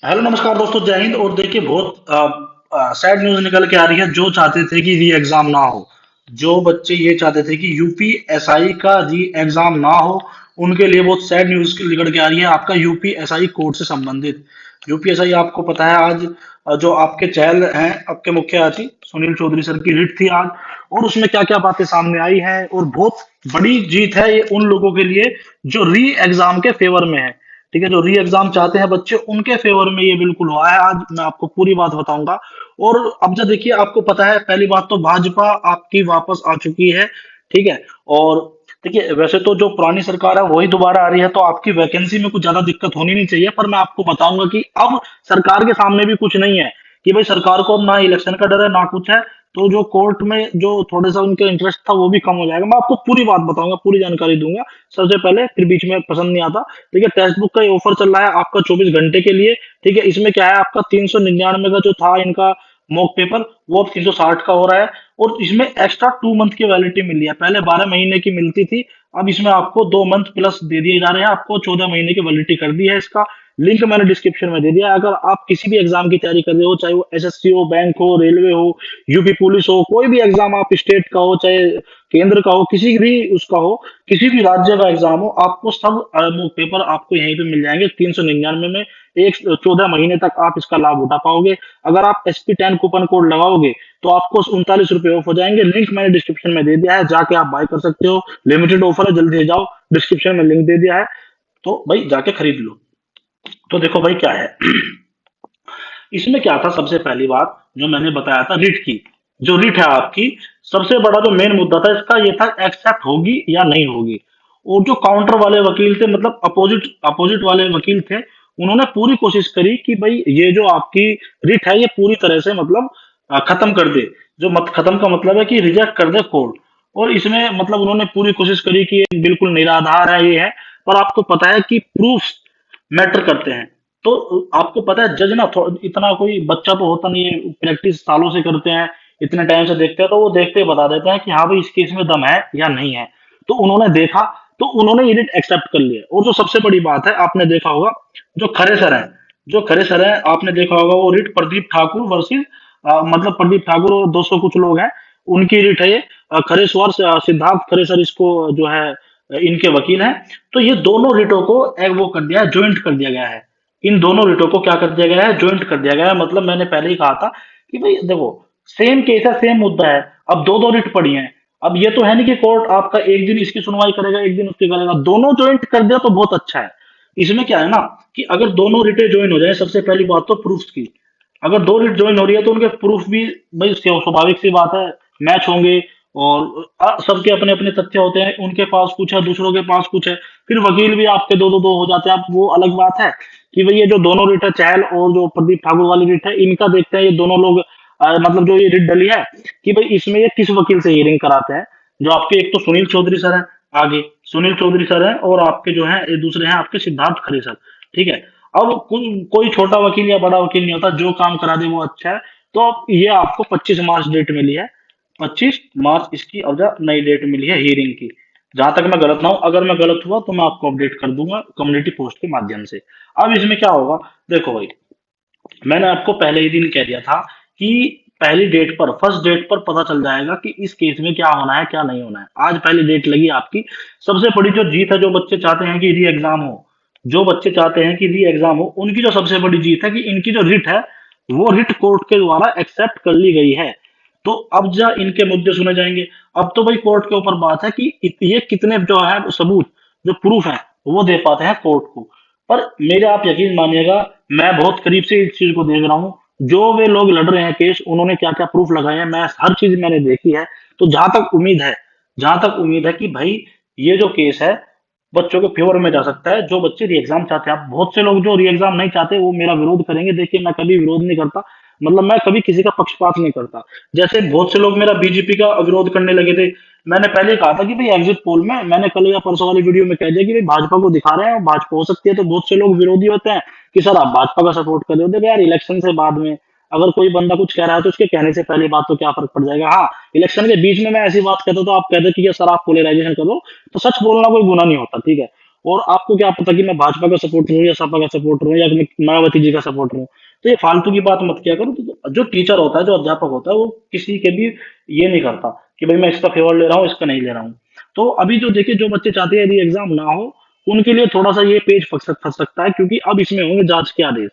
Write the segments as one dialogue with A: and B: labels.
A: Hello नमस्कार दोस्तों, जय हिंद। और देखिए, बहुत सैड न्यूज निकल के आ रही है। जो चाहते थे कि री एग्जाम ना हो, जो बच्चे ये चाहते थे कि यूपीएसआई का री एग्जाम ना हो, उनके लिए बहुत सैड न्यूज निकल के आ रही है। आपका यूपीएसआई कोर्ट से संबंधित यूपीएसआई, आपको पता है आज जो आपके चहल हैं, आपके मुख्य याची सुनील चौधरी सर की रिट थी आज। और उसमें क्या क्या बातें सामने आई हैं, और बहुत बड़ी जीत है ये उन लोगों के लिए जो री एग्जाम के फेवर में है। ठीक है, जो री एग्जाम चाहते हैं बच्चे, उनके फेवर में ये बिल्कुल हुआ है। आज मैं आपको पूरी बात बताऊंगा। और अब जो देखिए, आपको पता है, पहली बात तो भाजपा आपकी वापस आ चुकी है। ठीक है। और देखिए, वैसे तो जो पुरानी सरकार है वही दोबारा आ रही है, तो आपकी वैकेंसी में कुछ ज्यादा दिक्कत होनी नहीं चाहिए। पर मैं आपको बताऊंगा कि अब सरकार के सामने भी कुछ नहीं है, कि भाई सरकार को अब ना इलेक्शन का डर है ना कुछ है। तो जो कोर्ट में जो थोड़ा सा उनका इंटरेस्ट था वो भी कम हो जाएगा। मैं आपको पूरी बात बताऊंगा, पूरी जानकारी दूंगा सबसे पहले, फिर बीच में पसंद नहीं आता। ठीक है, टेक्स्ट बुक का ये ऑफर चल रहा है आपका 24 घंटे के लिए। ठीक है, इसमें क्या है, आपका 399 का जो था इनका मॉक पेपर, वो अब 360 का हो रहा है। और इसमें एक्स्ट्रा 2 मंथ की वैलिडिटी मिली है, पहले 12 महीने की मिलती थी। अब इसमें आपको 2 मंथ प्लस दे दिए जा रहे हैं, आपको 14 महीने की वैलिडिटी कर दी है। इसका लिंक मैंने डिस्क्रिप्शन में दे दिया है। अगर आप किसी भी एग्जाम की तैयारी कर रहे हो, चाहे वो एसएससी हो, बैंक हो, रेलवे हो, यूपी पुलिस हो, कोई भी एग्जाम, आप स्टेट का हो चाहे केंद्र का हो, किसी भी उसका हो, किसी भी राज्य का एग्जाम हो, आपको सब पेपर आपको यहीं पे मिल जाएंगे 399 में। एक 14 महीने तक आप इसका लाभ उठा पाओगे। अगर आप SP10 कूपन कोड लगाओगे तो आपको 39 रुपए ऑफ हो जाएंगे। लिंक मैंने डिस्क्रिप्शन में दे दिया है, जाके आप बाय कर सकते हो। लिमिटेड ऑफर है, जल्दी से जाओ, डिस्क्रिप्शन में लिंक दे दिया है, तो भाई जाके खरीद लो। तो देखो भाई क्या है, इसमें क्या था, सबसे पहली बात जो मैंने बताया था रिट की, जो रिट है आपकी, सबसे बड़ा जो मेन मुद्दा था इसका ये था, एक्सेप्ट होगी या नहीं होगी। और जो काउंटर वाले वकील थे, मतलब अपोजिट अपोजिट वाले वकील थे, उन्होंने पूरी कोशिश करी कि भाई ये जो आपकी रिट है ये पूरी तरह से, मतलब खत्म कर दे। जो मत खत्म का मतलब है कि रिजेक्ट कर दे कोर्ट। और इसमें मतलब उन्होंने पूरी कोशिश करी कि ये बिल्कुल निराधार है, ये है। पर आपको पता है कि प्रूफ मैटर करते हैं। तो आपको पता है, जज ना इतना कोई बच्चा तो होता नहीं है, प्रैक्टिस सालों से करते हैं, इतने टाइम से देखते हैं, तो वो देखते ही बता देते हैं कि हाँ भाई, इस केस में दम है या नहीं है। तो उन्होंने देखा, तो उन्होंने ये एक्सेप्ट कर लिया। और जो सबसे बड़ी बात है, आपने देखा होगा, जो खरे सर है, जो खरे सर है, आपने देखा होगा, वो रिट प्रदीप ठाकुर वर्सेस, मतलब प्रदीप ठाकुर और 200 कुछ लोग हैं, उनकी रिट है ये। खरे सर, सिद्धार्थ खरे सर इसको जो है इनके वकील हैं। तो ये दोनों रिटों को एक वो कर दिया है, ज्वाइंट कर दिया गया है। इन दोनों रिटों को क्या कर दिया गया है, ज्वाइंट कर दिया गया है। मतलब मैंने पहले ही कहा था कि भाई देखो, सेम केस है, सेम मुद्दा है। अब दो दो रिट पड़ी हैं। अब ये तो है नहीं कि कोर्ट आपका एक दिन इसकी सुनवाई करेगा, एक दिन उसकी करेगा, दोनों ज्वाइंट कर दिया तो बहुत अच्छा है। इसमें क्या है ना, कि अगर दोनों रिटें ज्वाइन हो जाए, सबसे पहली बात तो प्रूफ की, अगर दो रीड ज्वाइन हो रही है तो उनके प्रूफ भी भाई स्वाभाविक सी बात है, मैच होंगे। और सबके अपने अपने तथ्य होते हैं, उनके पास कुछ है, दूसरों के पास कुछ है। फिर वकील भी आपके दो दो दो हो जाते हैं। आप वो अलग बात है कि भाई ये जो दोनों रिट है, चहल और जो प्रदीप ठाकुर वाली रिट है, इनका देखते हैं ये दोनों लोग, मतलब जो ये रिट डली है, कि भाई इसमें ये किस वकील से हियरिंग कराते हैं। जो आपके एक तो सुनील चौधरी सर है, आगे सुनील चौधरी सर है, और आपके जो है ये दूसरे हैं आपके सिद्धार्थ खरे सर। ठीक है। अब कोई छोटा वकील या बड़ा वकील नहीं होता, जो काम करा दे वो अच्छा है। तो अब ये आपको 25 मार्च डेट मिली है, 25 मार्च इसकी अब नई डेट मिली है हियरिंग की। जहां तक मैं गलत ना हूं, अगर मैं गलत हुआ तो मैं आपको अपडेट कर दूंगा कम्युनिटी पोस्ट के माध्यम से। अब इसमें क्या होगा, देखो भाई, मैंने आपको पहले ही दिन कह दिया था कि पहली डेट पर, फर्स्ट डेट पर पता चल जाएगा कि इस केस में क्या होना है क्या नहीं होना है। आज पहली डेट लगी आपकी। सबसे बड़ी जो जीत है, जो बच्चे चाहते हैं कि री एग्जाम हो, जो बच्चे चाहते हैं कि री एग्जाम हो, उनकी जो सबसे बड़ी जीत है कि इनकी जो रिट है, वो रिट कोर्ट के द्वारा एक्सेप्ट कर ली गई है। तो अब जा इनके मुद्दे सुने जाएंगे। अब तो भाई कोर्ट के ऊपर बात है कि ये कितने जो है सबूत, जो प्रूफ है, वो दे पाते हैं कोर्ट को। पर मेरे आप यकीन मानिएगा, मैं बहुत करीब से इस चीज को देख रहा हूँ। जो वे लोग लड़ रहे हैं केस, उन्होंने क्या क्या प्रूफ लगाए हैं, मैं हर चीज मैंने देखी है। तो जहां तक उम्मीद है कि भाई ये जो केस है बच्चों के फेवर में जा सकता है। जो बच्चे री एग्जाम चाहते हैं, आप बहुत से लोग जो री एग्जाम नहीं चाहते वो मेरा विरोध करेंगे। देखिए, मैं कभी विरोध नहीं करता, मतलब मैं कभी किसी का पक्षपात नहीं करता। जैसे बहुत से लोग मेरा बीजेपी का विरोध करने लगे थे। मैंने पहले ही कहा था कि भाई एग्जिट पोल में, मैंने कल या परसों वाली वीडियो में कह दिया कि भाई भाजपा को दिखा रहे हैं और भाजपा हो सकती है। तो बहुत से लोग विरोधी होते हैं कि सर आप भाजपा का सपोर्ट कर रहे हो। देखो यार, इलेक्शन से बाद में अगर कोई बंदा कुछ कह रहा है तो उसके कहने से पहली बात तो क्या फर्क पड़ जाएगा। हाँ, इलेक्शन के बीच में मैं ऐसी बात कहता हूँ तो आप कहते कि ये सर आप पोलराइजेशन कर दो, तो सच बोलना कोई गुना नहीं होता। ठीक है। और आपको क्या पता कि मैं भाजपा का सपोर्टर हूँ या सपा का सपोर्टर हूँ या मैं मायावती जी का सपोर्टर हूँ। तो ये फालतू की बात मत किया करो। तो जो टीचर होता है, जो अध्यापक होता है, वो किसी के भी ये नहीं करता कि भाई मैं इसका फेवर ले रहा हूँ, इसका नहीं ले रहा हूँ। तो अभी जो देखिए, जो बच्चे चाहते हैं यदि एग्जाम ना हो, उनके लिए थोड़ा सा ये पेज फंस सकता है, क्योंकि अब इसमें होंगे जांच के आदेश।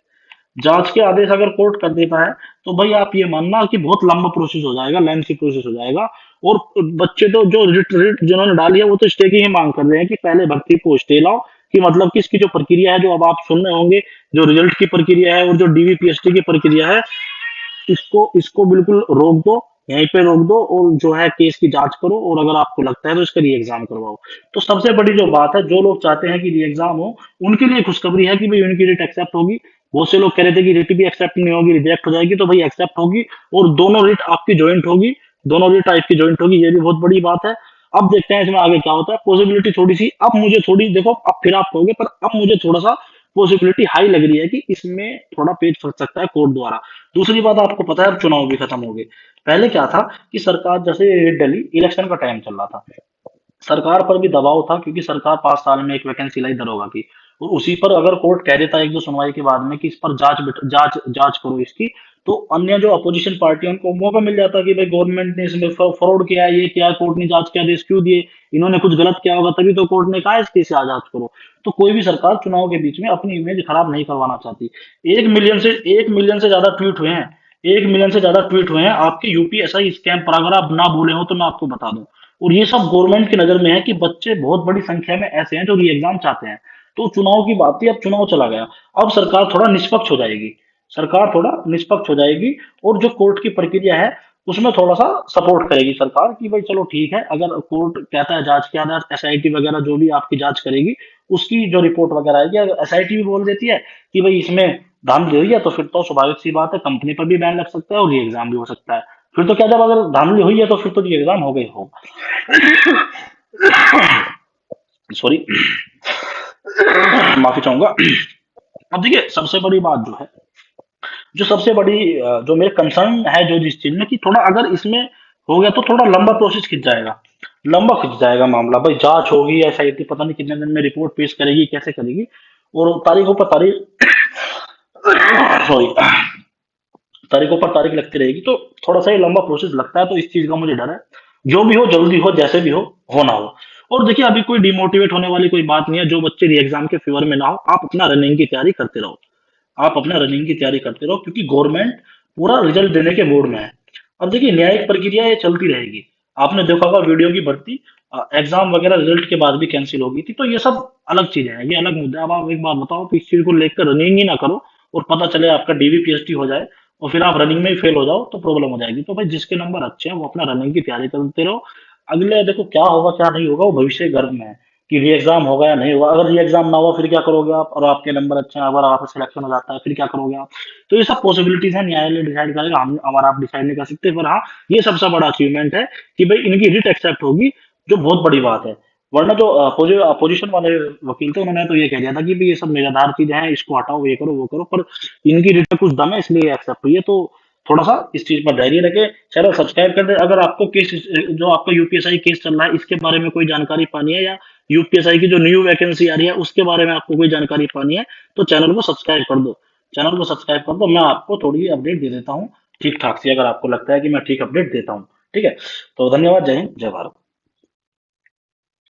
A: जांच के आदेश अगर कोर्ट कर देता है, तो भाई आप ये मानना कि बहुत लंबा प्रोसेस हो जाएगा, लेंथी प्रोसेस हो जाएगा। और बच्चे तो जो रिट जिन्होंने डाली है, वो तो स्टे की ही मांग कर रहे हैं कि पहले भर्ती को स्टे लाओ। कि मतलब कि इसकी जो प्रक्रिया है, जो अब आप सुन रहे होंगे, जो रिजल्ट की प्रक्रिया है और जो डीवीपीएसटी की प्रक्रिया है, इसको इसको बिल्कुल रोक दो, यहीं पे रोक दो, और जो है केस की जांच करो, और अगर आपको लगता है तो इसका री एग्जाम करवाओ। तो सबसे बड़ी जो बात है, जो लोग चाहते हैं कि री एग्जाम हो, उनके लिए खुशखबरी है कि भाई उनकी रिट एक्सेप्ट होगी। बहुत से लोग कह रहे थे कि रिट भी एक्सेप्ट नहीं होगी, रिजेक्ट हो जाएगी, तो भाई एक्सेप्ट होगी। और दोनों रिट आपकी ज्वाइंट होगी, दोनों रिट आपकी ज्वाइंट होगी, ये भी बहुत बड़ी बात है। अब देखते हैं इसमें आगे क्या होता है। पॉसिबिलिटी थोड़ी सी, अब मुझे थोड़ी, देखो अब फिर आप कहोगे, पर अब मुझे थोड़ा सा पॉसिबिलिटी हाई लग रही है कि इसमें थोड़ा पेच फंस सकता है कोर्ट द्वारा। दूसरी बात, आपको पता है अब चुनाव भी खत्म हो गए। पहले क्या था कि सरकार, जैसे दिल्ली इलेक्शन का टाइम चल रहा था, सरकार पर भी दबाव था, क्योंकि सरकार 5 साल में एक वैकेंसी लाई दरोगा की। और उसी पर अगर कोर्ट कह देता है एक दो सुनवाई के बाद में कि इस पर जांच जांच करो इसकी, तो अन्य जो अपोजिशन पार्टी है उनको मौका मिल जाता कि भाई गवर्नमेंट ने इसमें फ्रॉड किया है, ये किया, कोर्ट ने जांच के आदेश क्यों दिए, इन्होंने कुछ गलत किया होगा तभी तो कोर्ट ने कहा इसकी से जांच करो। तो कोई भी सरकार चुनाव के बीच में अपनी इमेज खराब नहीं करवाना चाहती। 1 मिलियन से ज्यादा ट्वीट हुए हैं। 1 मिलियन से ज्यादा ट्वीट हुए हैं आपके यूपीएसआई स्कैम पर, अगर आप ना भूले हो तो मैं आपको बता दूं। और ये सब गवर्नमेंट की नजर में है कि बच्चे बहुत बड़ी संख्या में ऐसे हैं जो री एग्जाम चाहते हैं। तो चुनाव की बात थी, अब चुनाव चला गया। अब सरकार थोड़ा निष्पक्ष हो जाएगी। सरकार थोड़ा निष्पक्ष हो जाएगी, और जो कोर्ट की प्रक्रिया है उसमें थोड़ा सा सपोर्ट करेगी सरकार कि भाई चलो ठीक है, अगर कोर्ट कहता है जांच के आधार, एसआईटी वगैरह जो भी आपकी जांच करेगी, उसकी जो रिपोर्ट वगैरह आएगी, अगर एसआईटी भी बोल देती है कि भाई इसमें धांधली हुई है, तो फिर तो स्वाभाविक सी बात है, कंपनी पर भी बैन लग सकता है और री एग्जाम भी हो सकता है। फिर तो क्या, जब अगर धांधली हुई है तो फिर तो री एग्जाम हो गई हो। सॉरी, माफी चाहूंगा। अब देखिए, सबसे बड़ी बात जो है, जो सबसे बड़ी जो मेरे कंसर्न है जो जिस चीज में, कि थोड़ा अगर इसमें हो गया तो थोड़ा लंबा प्रोसेस खिंच जाएगा। लंबा खिंच जाएगा मामला, भाई जांच होगी, एसआईटी पता नहीं कितने दिन में रिपोर्ट पेश करेगी, कैसे करेगी, और तारीखों पर तारीख, सॉरी, तारीखों पर तारीख लगती रहेगी। तो थोड़ा सा ये लंबा प्रोसेस लगता है, तो इस चीज का मुझे डर है। जो भी हो, जल्दी हो, जैसे भी हो ना हो। और देखिए, अभी कोई डिमोटिवेट होने वाली कोई बात नहीं है। जो बच्चे री एग्जाम के फेवर में ना हो, आप अपना रनिंग की तैयारी करते रहो। आप अपना रनिंग की तैयारी करते रहो, क्योंकि गवर्नमेंट पूरा रिजल्ट देने के मूड में है। अब देखिए, न्यायिक प्रक्रिया ये चलती रहेगी। आपने देखा होगा वीडियो की भर्ती एग्जाम वगैरह रिजल्ट के बाद भी कैंसिल हो गई थी। तो ये सब अलग चीजें हैं, ये अलग मुद्दा है। अब आप एक बात बताओ, कि इस चीज को लेकर रनिंग ही ना करो, और पता चले आपका डीवी पीएचडी हो जाए, और फिर आप रनिंग में ही फेल हो जाओ, तो प्रॉब्लम हो जाएगी। तो भाई जिसके नंबर अच्छे हैं वो अपना रनिंग की तैयारी करते रहो। अगले देखो क्या होगा क्या नहीं होगा, वो भविष्य गर्भ में है, कि री एग्जाम होगा या नहीं होगा। अगर री एग्जाम ना हुआ फिर क्या करोगे आप, और आपके नंबर अच्छे हैं, अगर आपका सिलेक्शन हो जाता है फिर क्या करोगे आप। तो ये सब पॉसिबिलिटीज है, न्यायालय डिसाइड करेगा, हम हमारा आप डिसाइड नहीं कर सकते। पर हाँ, ये सबसे बड़ा अचीवमेंट है कि भाई इनकी रिट एक्सेप्ट होगी, जो बहुत बड़ी बात है। वरना जो अपोजिशन वाले वकील थे, उन्होंने तो ये कह दिया था कि भाई ये सब निराधार चीजें हैं, इसको हटाओ, ये करो वो करो। पर इनकी रिट में कुछ दम है, इसलिए एक्सेप्ट हुई है। तो थोड़ा सा इस चीज पर धैर्य रखे। चैनल सब्सक्राइब कर दे। अगर आपको केस, जो आपका यूपीएसआई केस चल रहा है, इसके बारे में कोई जानकारी पानी है, या यूपीएसआई की जो न्यू वैकेंसी आ रही है उसके बारे में आपको कोई जानकारी पानी है, तो चैनल को सब्सक्राइब कर दो। चैनल को सब्सक्राइब कर दो, मैं आपको थोड़ी अपडेट दे देता हूँ ठीक ठाक सी, अगर आपको लगता है कि मैं ठीक अपडेट देता हूँ। ठीक है, तो धन्यवाद। जय हिंद, जय भारत।